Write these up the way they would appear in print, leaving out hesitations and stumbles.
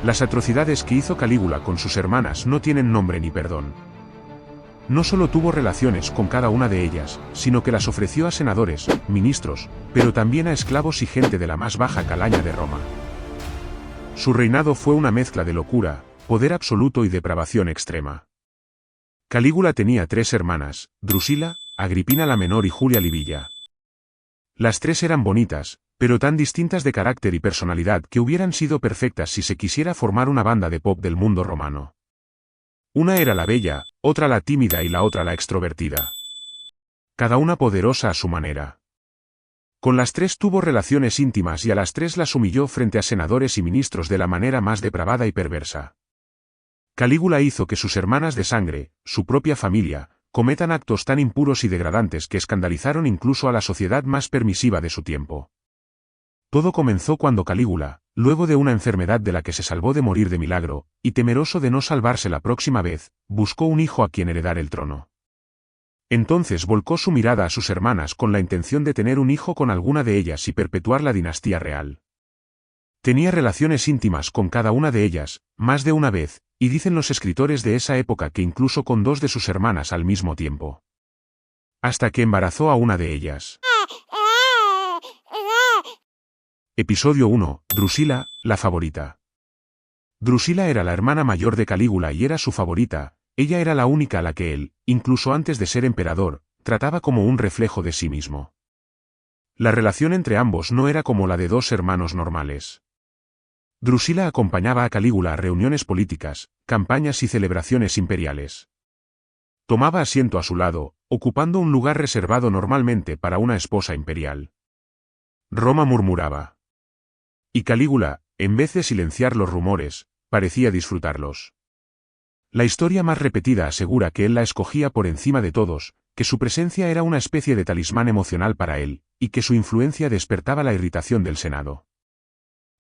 Las atrocidades que hizo Calígula con sus hermanas no tienen nombre ni perdón. No solo tuvo relaciones con cada una de ellas, sino que las ofreció a senadores, ministros, pero también a esclavos y gente de la más baja calaña de Roma. Su reinado fue una mezcla de locura, poder absoluto y depravación extrema. Calígula tenía 3 hermanas, Drusila, Agripina la menor y Julia Livilla. Las 3 eran bonitas, pero tan distintas de carácter y personalidad que hubieran sido perfectas si se quisiera formar una banda de pop del mundo romano. Una era la bella, otra la tímida y la otra la extrovertida. Cada una poderosa a su manera. Con las 3 tuvo relaciones íntimas y a las 3 las humilló frente a senadores y ministros de la manera más depravada y perversa. Calígula hizo que sus hermanas de sangre, su propia familia, cometan actos tan impuros y degradantes que escandalizaron incluso a la sociedad más permisiva de su tiempo. Todo comenzó cuando Calígula, luego de una enfermedad de la que se salvó de morir de milagro, y temeroso de no salvarse la próxima vez, buscó un hijo a quien heredar el trono. Entonces volcó su mirada a sus hermanas con la intención de tener un hijo con alguna de ellas y perpetuar la dinastía real. Tenía relaciones íntimas con cada una de ellas, más de una vez, y dicen los escritores de esa época que incluso con 2 de sus hermanas al mismo tiempo. Hasta que embarazó a una de ellas. Episodio 1. Drusila, la favorita. Drusila era la hermana mayor de Calígula y era su favorita. Ella era la única a la que él, incluso antes de ser emperador, trataba como un reflejo de sí mismo. La relación entre ambos no era como la de 2 hermanos normales. Drusila acompañaba a Calígula a reuniones políticas, campañas y celebraciones imperiales. Tomaba asiento a su lado, ocupando un lugar reservado normalmente para una esposa imperial. Roma murmuraba. Y Calígula, en vez de silenciar los rumores, parecía disfrutarlos. La historia más repetida asegura que él la escogía por encima de todos, que su presencia era una especie de talismán emocional para él, y que su influencia despertaba la irritación del Senado.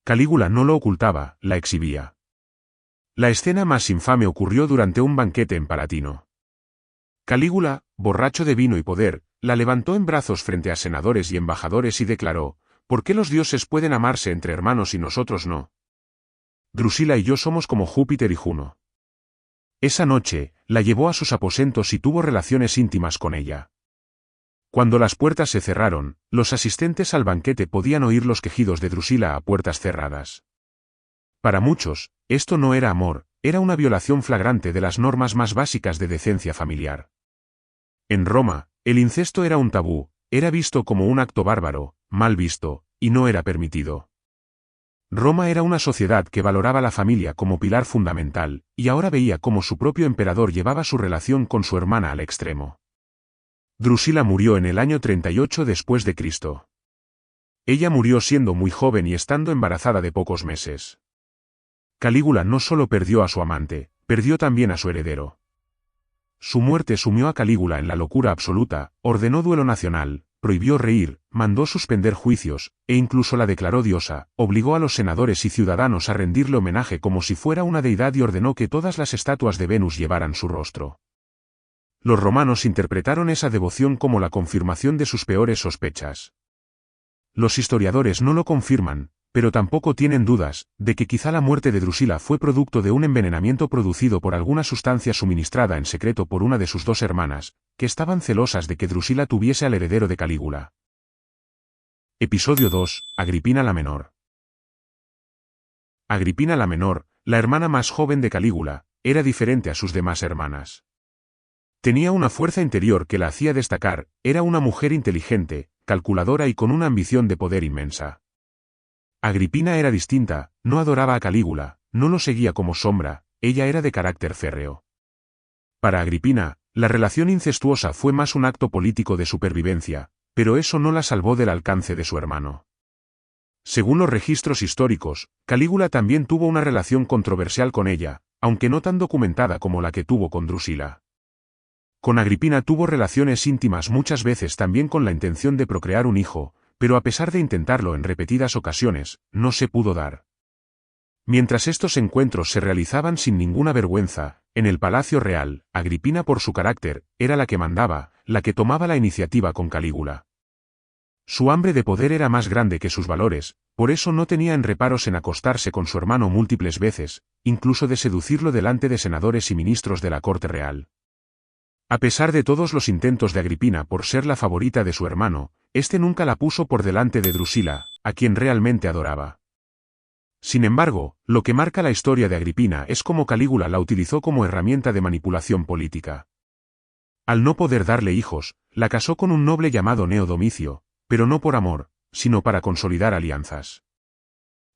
Calígula no lo ocultaba, la exhibía. La escena más infame ocurrió durante un banquete en Palatino. Calígula, borracho de vino y poder, la levantó en brazos frente a senadores y embajadores y declaró: ¿por qué los dioses pueden amarse entre hermanos y nosotros no? Drusila y yo somos como Júpiter y Juno. Esa noche, la llevó a sus aposentos y tuvo relaciones íntimas con ella. Cuando las puertas se cerraron, los asistentes al banquete podían oír los quejidos de Drusila a puertas cerradas. Para muchos, esto no era amor, era una violación flagrante de las normas más básicas de decencia familiar. En Roma, el incesto era un tabú, era visto como un acto bárbaro, mal visto, y no era permitido. Roma era una sociedad que valoraba la familia como pilar fundamental, y ahora veía cómo su propio emperador llevaba su relación con su hermana al extremo. Drusila murió en el año 38 después de Cristo. Ella murió siendo muy joven y estando embarazada de pocos meses. Calígula no solo perdió a su amante, perdió también a su heredero. Su muerte sumió a Calígula en la locura absoluta, ordenó duelo nacional, prohibió reír, mandó suspender juicios, e incluso la declaró diosa, obligó a los senadores y ciudadanos a rendirle homenaje como si fuera una deidad y ordenó que todas las estatuas de Venus llevaran su rostro. Los romanos interpretaron esa devoción como la confirmación de sus peores sospechas. Los historiadores no lo confirman, pero tampoco tienen dudas, de que quizá la muerte de Drusila fue producto de un envenenamiento producido por alguna sustancia suministrada en secreto por una de sus 2 hermanas, que estaban celosas de que Drusila tuviese al heredero de Calígula. Episodio 2. Agripina la menor. Agripina la menor, la hermana más joven de Calígula, era diferente a sus demás hermanas. Tenía una fuerza interior que la hacía destacar, era una mujer inteligente, calculadora y con una ambición de poder inmensa. Agripina era distinta, no adoraba a Calígula, no lo seguía como sombra, ella era de carácter férreo. Para Agripina, la relación incestuosa fue más un acto político de supervivencia, pero eso no la salvó del alcance de su hermano. Según los registros históricos, Calígula también tuvo una relación controversial con ella, aunque no tan documentada como la que tuvo con Drusila. Con Agripina tuvo relaciones íntimas muchas veces también con la intención de procrear un hijo, pero a pesar de intentarlo en repetidas ocasiones, no se pudo dar. Mientras estos encuentros se realizaban sin ninguna vergüenza, en el Palacio Real, Agripina por su carácter, era la que mandaba, la que tomaba la iniciativa con Calígula. Su hambre de poder era más grande que sus valores, por eso no tenía reparos en acostarse con su hermano múltiples veces, incluso de seducirlo delante de senadores y ministros de la corte real. A pesar de todos los intentos de Agripina por ser la favorita de su hermano, éste nunca la puso por delante de Drusila, a quien realmente adoraba. Sin embargo, lo que marca la historia de Agripina es cómo Calígula la utilizó como herramienta de manipulación política. Al no poder darle hijos, la casó con un noble llamado Gneo Domicio, pero no por amor, sino para consolidar alianzas.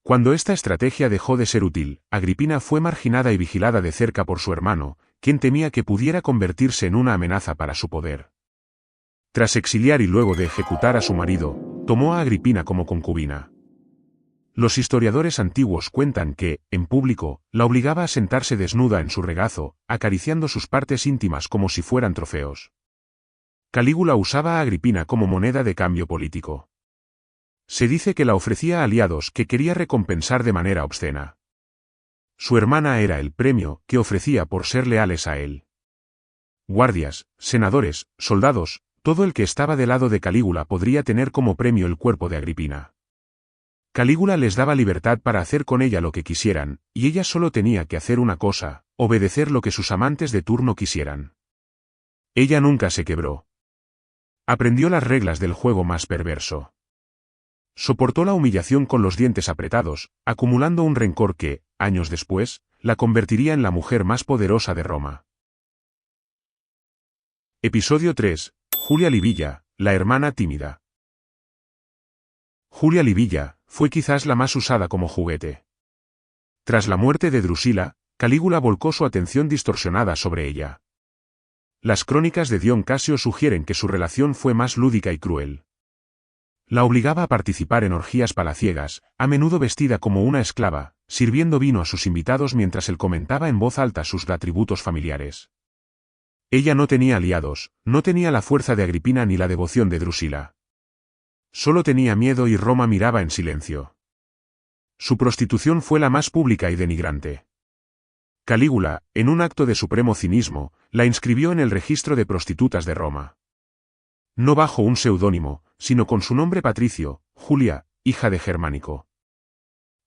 Cuando esta estrategia dejó de ser útil, Agripina fue marginada y vigilada de cerca por su hermano, quien temía que pudiera convertirse en una amenaza para su poder. Tras exiliar y luego de ejecutar a su marido, tomó a Agripina como concubina. Los historiadores antiguos cuentan que, en público, la obligaba a sentarse desnuda en su regazo, acariciando sus partes íntimas como si fueran trofeos. Calígula usaba a Agripina como moneda de cambio político. Se dice que la ofrecía a aliados que quería recompensar de manera obscena. Su hermana era el premio que ofrecía por ser leales a él. Guardias, senadores, soldados, todo el que estaba del lado de Calígula podría tener como premio el cuerpo de Agripina. Calígula les daba libertad para hacer con ella lo que quisieran, y ella solo tenía que hacer una cosa, obedecer lo que sus amantes de turno quisieran. Ella nunca se quebró. Aprendió las reglas del juego más perverso. Soportó la humillación con los dientes apretados, acumulando un rencor que, años después, la convertiría en la mujer más poderosa de Roma. Episodio 3. Julia Livilla, la hermana tímida. Julia Livilla fue quizás la más usada como juguete. Tras la muerte de Drusila, Calígula volcó su atención distorsionada sobre ella. Las crónicas de Dion Casio sugieren que su relación fue más lúdica y cruel. La obligaba a participar en orgías palaciegas, a menudo vestida como una esclava, sirviendo vino a sus invitados mientras él comentaba en voz alta sus atributos familiares. Ella no tenía aliados, no tenía la fuerza de Agripina ni la devoción de Drusila. Solo tenía miedo y Roma miraba en silencio. Su prostitución fue la más pública y denigrante. Calígula, en un acto de supremo cinismo, la inscribió en el registro de prostitutas de Roma. No bajo un seudónimo, sino con su nombre patricio, Julia, hija de Germánico.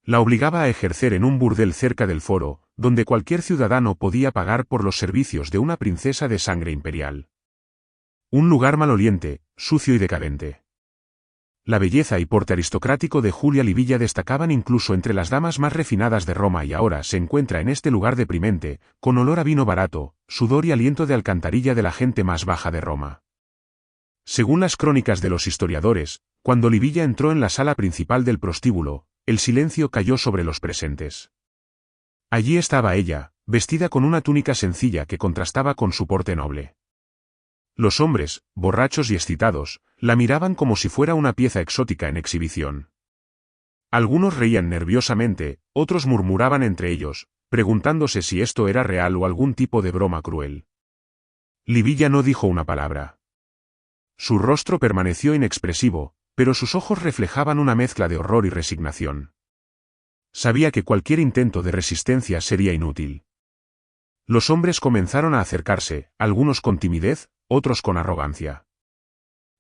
La obligaba a ejercer en un burdel cerca del foro, donde cualquier ciudadano podía pagar por los servicios de una princesa de sangre imperial. Un lugar maloliente, sucio y decadente. La belleza y porte aristocrático de Julia Livilla destacaban incluso entre las damas más refinadas de Roma y ahora se encuentra en este lugar deprimente, con olor a vino barato, sudor y aliento de alcantarilla de la gente más baja de Roma. Según las crónicas de los historiadores, cuando Livilla entró en la sala principal del prostíbulo, el silencio cayó sobre los presentes. Allí estaba ella, vestida con una túnica sencilla que contrastaba con su porte noble. Los hombres, borrachos y excitados, la miraban como si fuera una pieza exótica en exhibición. Algunos reían nerviosamente, otros murmuraban entre ellos, preguntándose si esto era real o algún tipo de broma cruel. Livilla no dijo una palabra. Su rostro permaneció inexpresivo, pero sus ojos reflejaban una mezcla de horror y resignación. Sabía que cualquier intento de resistencia sería inútil. Los hombres comenzaron a acercarse, algunos con timidez, otros con arrogancia.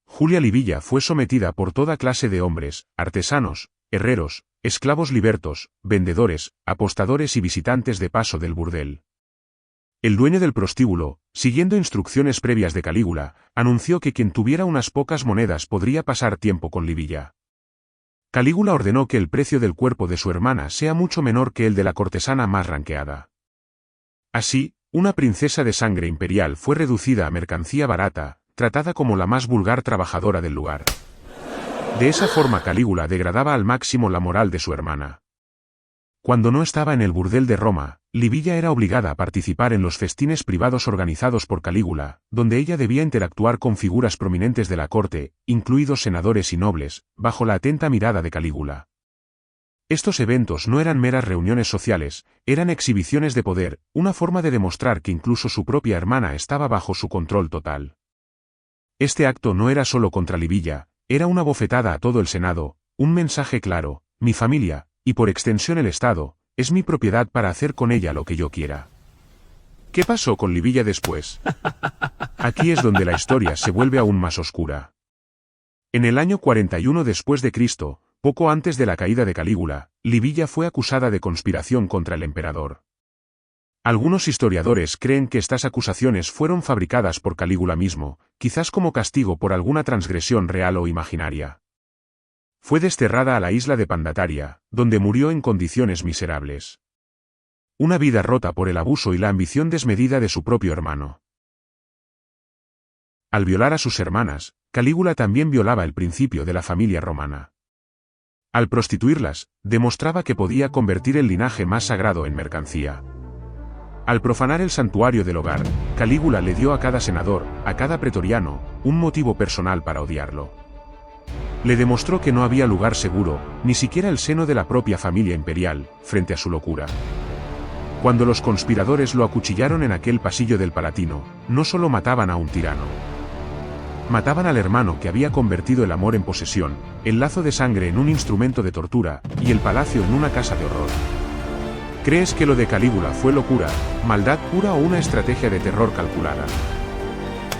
Julia Livilla fue sometida por toda clase de hombres, artesanos, herreros, esclavos libertos, vendedores, apostadores y visitantes de paso del burdel. El dueño del prostíbulo, siguiendo instrucciones previas de Calígula, anunció que quien tuviera unas pocas monedas podría pasar tiempo con Livilla. Calígula ordenó que el precio del cuerpo de su hermana sea mucho menor que el de la cortesana más ranqueada. Así, una princesa de sangre imperial fue reducida a mercancía barata, tratada como la más vulgar trabajadora del lugar. De esa forma Calígula degradaba al máximo la moral de su hermana. Cuando no estaba en el burdel de Roma, Livilla era obligada a participar en los festines privados organizados por Calígula, donde ella debía interactuar con figuras prominentes de la corte, incluidos senadores y nobles, bajo la atenta mirada de Calígula. Estos eventos no eran meras reuniones sociales, eran exhibiciones de poder, una forma de demostrar que incluso su propia hermana estaba bajo su control total. Este acto no era solo contra Livilla, era una bofetada a todo el Senado, un mensaje claro: mi familia, y por extensión el Estado, es mi propiedad para hacer con ella lo que yo quiera. ¿Qué pasó con Livilla después? Aquí es donde la historia se vuelve aún más oscura. En el año 41 después de Cristo, Poco antes de la caída de Calígula, Livilla fue acusada de conspiración contra el emperador. Algunos historiadores creen que estas acusaciones fueron fabricadas por Calígula mismo, quizás como castigo por alguna transgresión real o imaginaria. Fue desterrada a la isla de Pandataria, donde murió en condiciones miserables. Una vida rota por el abuso y la ambición desmedida de su propio hermano. Al violar a sus hermanas, Calígula también violaba el principio de la familia romana. Al prostituirlas, demostraba que podía convertir el linaje más sagrado en mercancía. Al profanar el santuario del hogar, Calígula le dio a cada senador, a cada pretoriano, un motivo personal para odiarlo. Le demostró que no había lugar seguro, ni siquiera el seno de la propia familia imperial, frente a su locura. Cuando los conspiradores lo acuchillaron en aquel pasillo del Palatino, no solo mataban a un tirano. Mataban al hermano que había convertido el amor en posesión, el lazo de sangre en un instrumento de tortura, y el palacio en una casa de horror. ¿Crees que lo de Calígula fue locura, maldad pura o una estrategia de terror calculada?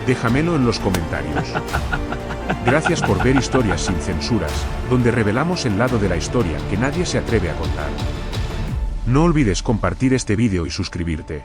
Déjamelo en los comentarios. Gracias por ver Historias sin censuras, donde revelamos el lado de la historia que nadie se atreve a contar. No olvides compartir este vídeo y suscribirte.